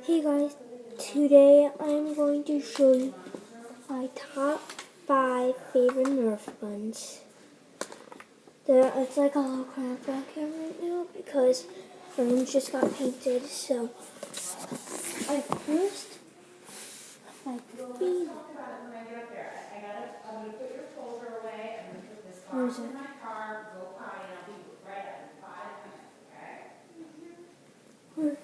Hey guys, today I'm going to show you my top 5 favorite Nerf guns. It's like a little crap back here right now because my room just got painted, so I first like these. Where's it? Where?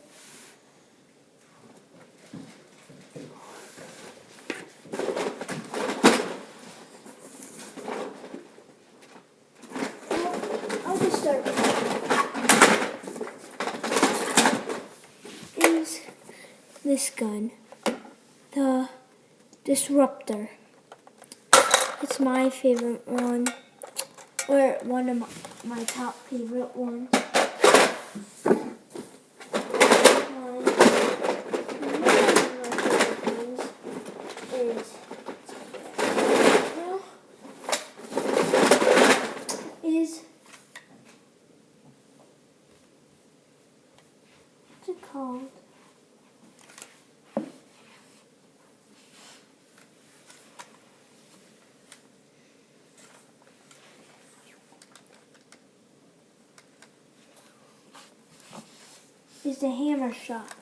I'll just start with is this gun, the Disruptor. It's my favorite one, or one of my top favorite ones. What's it called? Is the hammer shot.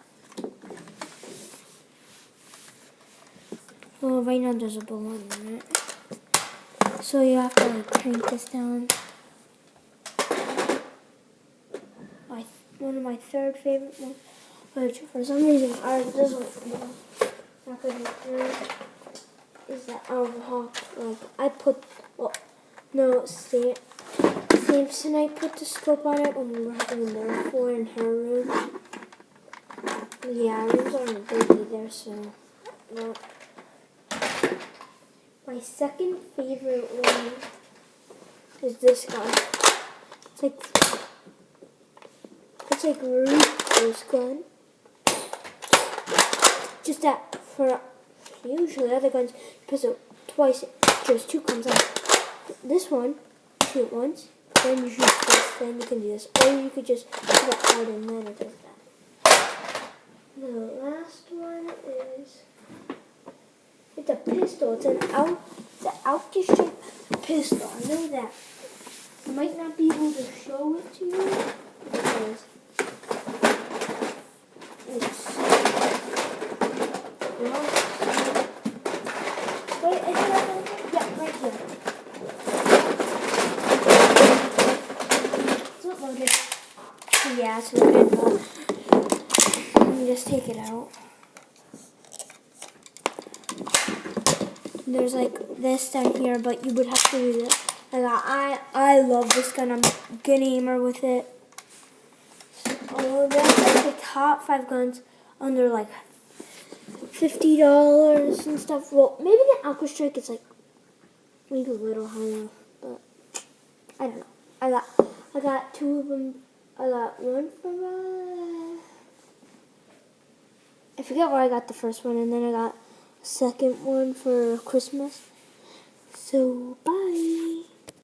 Well, right now there's a balloon in it. So you have to like crank this down. One of my third favorite ones, which for some reason this one not good is that alcohol. Like I put, Samson, I put the scope on it when we were having a nerf war in her room. Yeah, our rooms aren't big either, so no. My second favorite one is this gun. It's like Ruth's gun. Just that for usually other guns, you press it twice, just 2 comes out. This one, shoot once, then you shoot twice, then you can do this. Or you could just put it out and then it does that. The last one is, it's a pistol. It's an outdistrict pistol. I know that. I might not be able to show it to you because it's wait, is it up there? Yeah, right here. It's not loaded. Yeah, it's loaded, but let me just take it out. There's like this down here, but you would have to do this. I love this gun. I'm a good aimer with it. So that's like the top 5 guns under like $50 and stuff. Well, maybe the Aqua Strike is like maybe a little higher, but I don't know. I got 2 of them. I got one from I forget where I got the first one, and then I got a second one for Christmas. So bye.